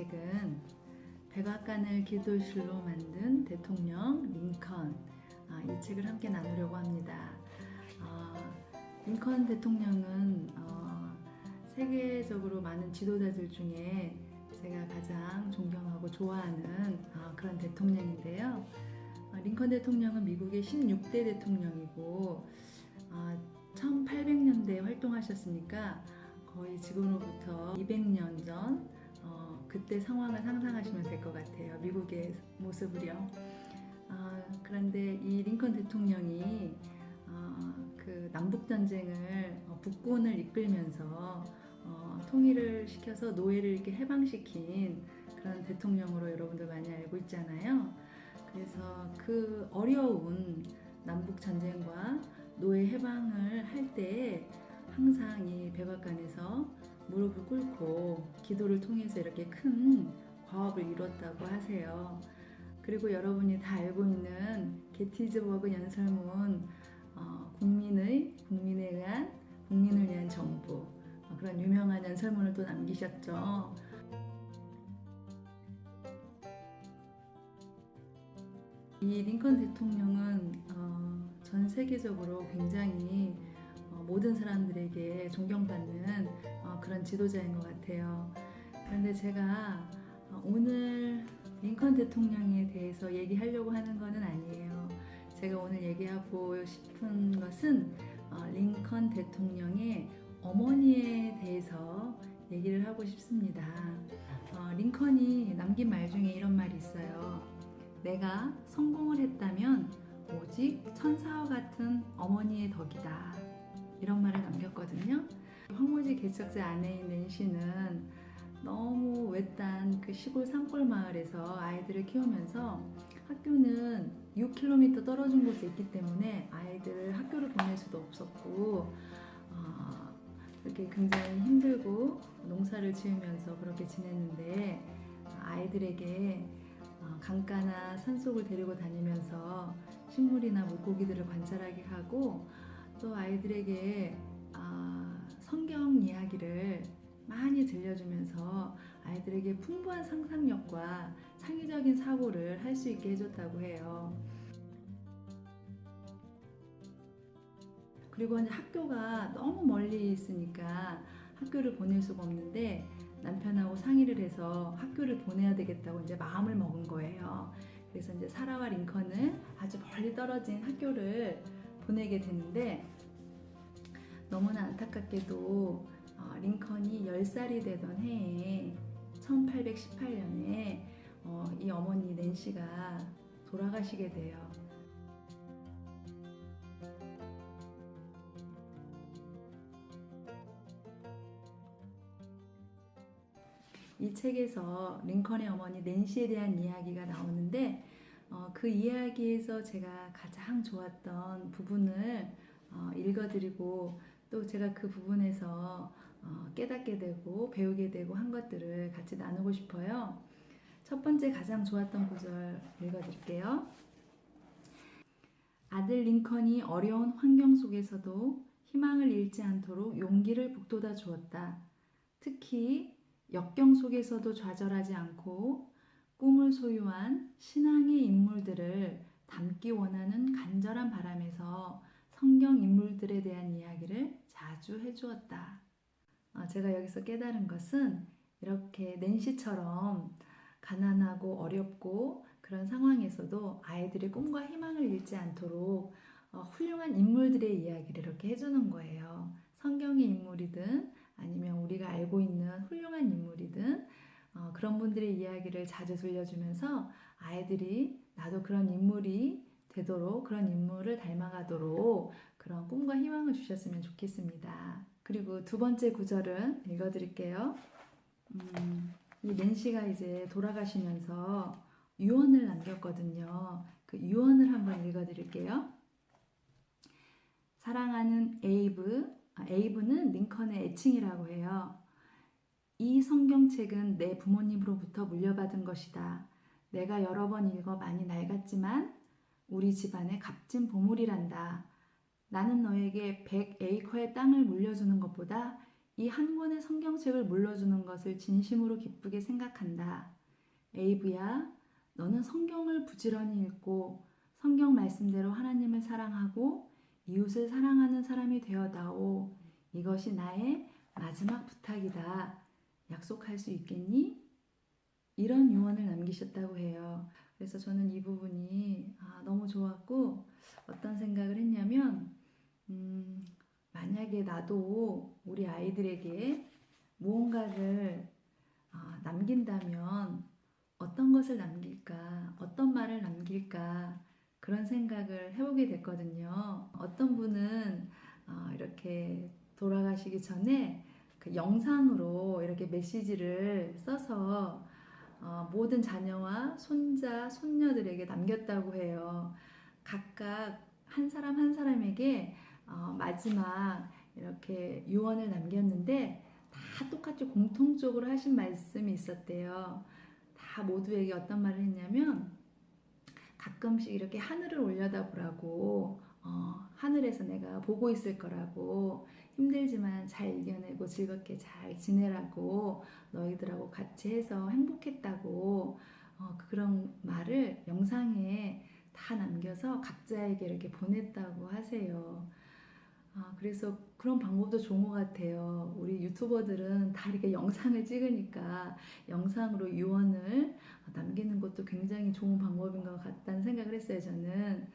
책은 백악관을 기도실로 만든 대통령 링컨, 이 책을 함께 나누려고 합니다. 링컨 대통령은 세계적으로 많은 지도자들 중에 제가 가장 존경하고 좋아하는 그런 대통령인데요. 링컨 대통령은 미국의 16대 대통령이고 1800년대에 활동하셨으니까 거의 지금으로부터 200년 전 그때 상황을 상상하시면 될 것 같아요. 미국의 모습을요. 그런데 이 링컨 대통령이 그 남북전쟁을 북군을 이끌면서 통일을 시켜서 노예를 이렇게 해방시킨 그런 대통령으로 여러분들 많이 알고 있잖아요. 그래서 그 어려운 남북전쟁과 노예 해방을 할 때 항상 이 백악관에서 무릎을 꿇고 기도를 통해서 이렇게 큰 과업을 이뤘다고 하세요. 그리고 여러분이 다 알고 있는 게티즈버그 연설문, 국민을 위한 정부, 그런 유명한 연설문을 또 남기셨죠. 이 링컨 대통령은 전 세계적으로 굉장히 모든 사람들에게 존경받는 그런 지도자인 것 같아요. 그런데 제가 오늘 링컨 대통령에 대해서 얘기하려고 하는 것은 아니에요. 제가 오늘 얘기하고 싶은 것은 링컨 대통령의 어머니에 대해서 얘기를 하고 싶습니다. 링컨이 남긴 말 중에 이런 말이 있어요. 내가 성공을 했다면 오직 천사와 같은 어머니의 덕이다. 이런 말을 남겼거든요. 황무지 개척자 아내인 낸시는 너무 외딴 그 시골 산골 마을에서 아이들을 키우면서 학교는 6km 떨어진 곳에 있기 때문에 아이들을 학교를 보낼 수도 없었고 이렇게 굉장히 힘들고 농사를 지으면서 그렇게 지냈는데 아이들에게 강가나 산속을 데리고 다니면서 식물이나 물고기들을 관찰하게 하고 또 아이들에게 성경 이야기를 많이 들려주면서 아이들에게 풍부한 상상력과 창의적인 사고를 할 수 있게 해줬다고 해요. 그리고 이제 학교가 너무 멀리 있으니까 학교를 보낼 수가 없는데 남편하고 상의를 해서 학교를 보내야 되겠다고 이제 마음을 먹은 거예요. 그래서 이제 사라와 링컨을 아주 멀리 떨어진 학교를 보내게 되는데 너무나 안타깝게도 링컨이 10살이 되던 해에 1818년에 이 어머니 낸시가 돌아가시게 돼요. 이 책에서 링컨의 어머니 낸시에 대한 이야기가 나오는데 그 이야기에서 제가 가장 좋았던 부분을 읽어드리고 또 제가 그 부분에서 깨닫게 되고 배우게 되고 한 것들을 같이 나누고 싶어요. 첫 번째 가장 좋았던 구절 읽어드릴게요. 아들 링컨이 어려운 환경 속에서도 희망을 잃지 않도록 용기를 북돋아 주었다. 특히 역경 속에서도 좌절하지 않고 꿈을 소유한 신앙의 인물들을 담기 원하는 간절한 바람에서 성경 인물들에 대한 이야기를 자주 해주었다. 제가 여기서 깨달은 것은 이렇게 낸시처럼 가난하고 어렵고 그런 상황에서도 아이들의 꿈과 희망을 잃지 않도록 훌륭한 인물들의 이야기를 이렇게 해주는 거예요. 성경의 인물이든 아니면 우리가 알고 있는 훌륭한 인물이든 그런 분들의 이야기를 자주 들려주면서 아이들이 나도 그런 인물이 되도록 그런 인물을 닮아가도록 그런 꿈과 희망을 주셨으면 좋겠습니다. 그리고 두 번째 구절은 읽어드릴게요. 이 낸시가 이제 돌아가시면서 유언을 남겼거든요. 그 유언을 한번 읽어드릴게요. 사랑하는 에이브는 링컨의 애칭이라고 해요. 이 성경책은 내 부모님으로부터 물려받은 것이다. 내가 여러 번 읽어 많이 낡았지만 우리 집안의 값진 보물이란다. 나는 너에게 100에이커의 땅을 물려주는 것보다 이 한 권의 성경책을 물려주는 것을 진심으로 기쁘게 생각한다. 에이브야, 너는 성경을 부지런히 읽고 성경 말씀대로 하나님을 사랑하고 이웃을 사랑하는 사람이 되어다오. 이것이 나의 마지막 부탁이다. 약속할 수 있겠니? 이런 유언을 남기셨다고 해요. 그래서 저는 이 부분이 너무 좋았고, 어떤 생각을 했냐면 만약에 나도 우리 아이들에게 무언가를 남긴다면 어떤 것을 남길까, 어떤 말을 남길까, 그런 생각을 해보게 됐거든요. 어떤 분은 이렇게 돌아가시기 전에 그 영상으로 이렇게 메시지를 써서 모든 자녀와 손자, 손녀들에게 남겼다고 해요. 각각 한 사람 한 사람에게 마지막 이렇게 유언을 남겼는데 다 똑같이 공통적으로 하신 말씀이 있었대요. 다 모두에게 어떤 말을 했냐면 가끔씩 이렇게 하늘을 올려다보라고, 하늘에서 내가 보고 있을 거라고, 힘들지만 잘 이겨내고 즐겁게 잘 지내라고, 너희들하고 같이 해서 행복했다고, 그런 말을 영상에 다 남겨서 각자에게 이렇게 보냈다고 하세요. 그래서 그런 방법도 좋은 것 같아요. 우리 유튜버들은 다 이렇게 영상을 찍으니까 영상으로 유언을 남기는 것도 굉장히 좋은 방법인 것 같다는 생각을 했어요, 저는.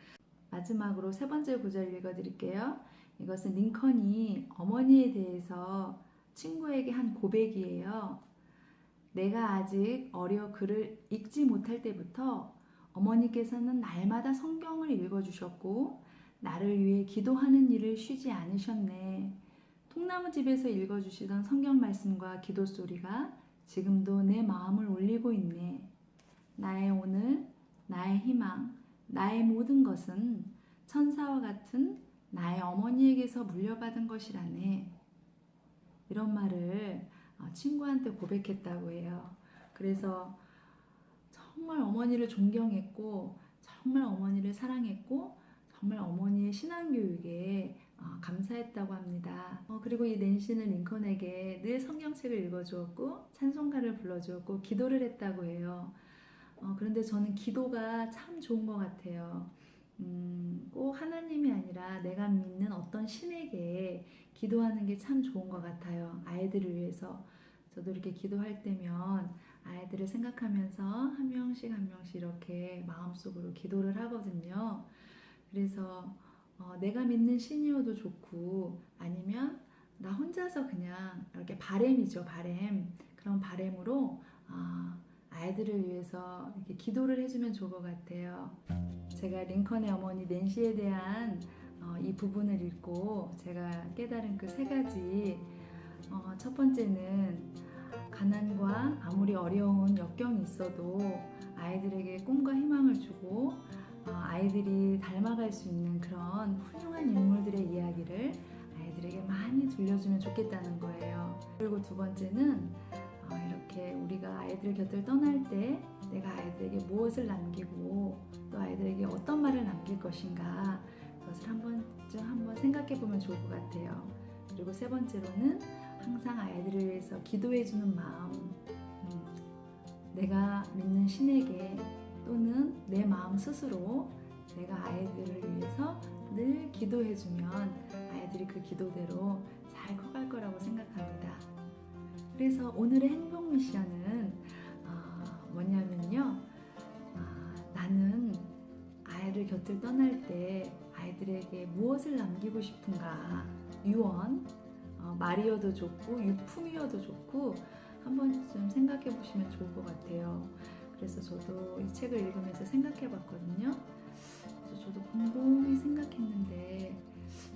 마지막으로 세 번째 구절 읽어드릴게요. 이것은 링컨이 어머니에 대해서 친구에게 한 고백이에요. 내가 아직 어려 글을 읽지 못할 때부터 어머니께서는 날마다 성경을 읽어주셨고 나를 위해 기도하는 일을 쉬지 않으셨네. 통나무집에서 읽어주시던 성경 말씀과 기도 소리가 지금도 내 마음을 울리고 있네. 나의 오늘, 나의 희망, 나의 모든 것은 천사와 같은 나의 어머니에게서 물려받은 것이라네. 이런 말을 친구한테 고백했다고 해요. 그래서 정말 어머니를 존경했고 정말 어머니를 사랑했고 정말 어머니의 신앙교육에 감사했다고 합니다. 그리고 이 낸시는 링컨에게 늘 성경책을 읽어주었고 찬송가를 불러주었고 기도를 했다고 해요. 그런데 저는 기도가 참 좋은 것 같아요. 꼭 하나님이 아니라 내가 믿는 어떤 신에게 기도하는 게 참 좋은 것 같아요. 아이들을 위해서. 저도 이렇게 기도할 때면 아이들을 생각하면서 한 명씩 한 명씩 이렇게 마음속으로 기도를 하거든요. 그래서 내가 믿는 신이어도 좋고 아니면 나 혼자서 그냥 이렇게 바램이죠, 바램. 그런 바램으로 아이들을 위해서 이렇게 기도를 해주면 좋을 것 같아요. 제가 링컨의 어머니 낸시에 대한 이 부분을 읽고 제가 깨달은 그 세 가지, 첫 번째는 가난과 아무리 어려운 역경이 있어도 아이들에게 꿈과 희망을 주고 아이들이 닮아갈 수 있는 그런 훌륭한 인물들의 이야기를 아이들에게 많이 들려주면 좋겠다는 거예요. 그리고 두 번째는 이렇게 우리가 아이들 곁을 떠날 때 내가 아이들에게 무엇을 남기고 또 아이들에게 어떤 말을 남길 것인가, 그것을 한번 생각해 보면 좋을 것 같아요. 그리고 세 번째로는 항상 아이들을 위해서 기도해주는 마음, 내가 믿는 신에게 또는 내 마음 스스로 내가 아이들을 위해서 늘 기도해주면 아이들이 그 기도대로 잘 커갈 거라고 생각합니다. 그래서 오늘의 행복 미션은 뭐냐면요, 나는 아이들 곁을 떠날 때 아이들에게 무엇을 남기고 싶은가, 유언, 말이어도 좋고 유품이어도 좋고 한번 좀 생각해 보시면 좋을 것 같아요. 그래서 저도 이 책을 읽으면서 생각해 봤거든요. 그래서 저도 곰곰이 생각했는데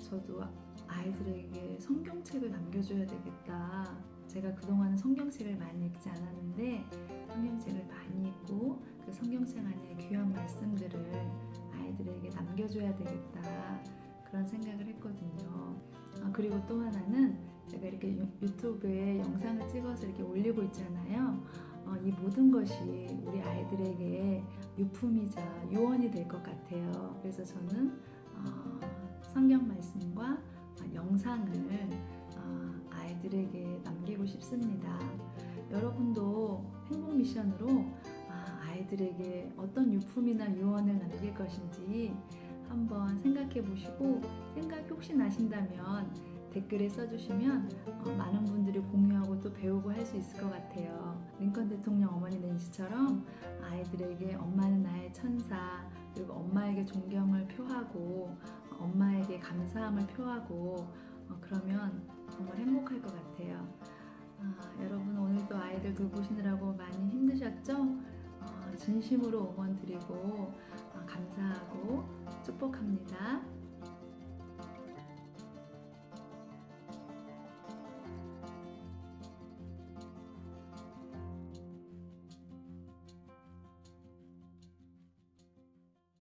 저도 아이들에게 성경책을 남겨줘야 되겠다. 제가 그동안 성경책을 많이 읽지 않았는데 성경책을 많이 읽고 그 성경책 안에 귀한 말씀들을 아이들에게 남겨줘야 되겠다. 그런 생각을 했거든요. 그리고 또 하나는 제가 이렇게 유튜브에 영상을 찍어서 이렇게 올리고 있잖아요. 이 모든 것이 우리 아이들에게 유품이자 유언이 될 것 같아요. 그래서 저는 성경 말씀과 영상을 아이들에게 남기고 싶습니다. 여러분도 행복 미션으로 아이들에게 어떤 유품이나 유언을 남길 것인지 한번 생각해 보시고 생각이 혹시 나신다면 댓글에 써주시면 많은 분들이 공유하고 또 배우고 할 수 있을 것 같아요. 링컨 대통령 어머니 낸시처럼 아이들에게 엄마는 나의 천사, 그리고 엄마에게 존경을 표하고 엄마에게 감사함을 표하고 그러면 정말 행복할 것 같아요. 여러분 오늘도 아이들 돌보시느라고 많이 힘드셨죠? 진심으로 응원 드리고 감사하고 축복합니다.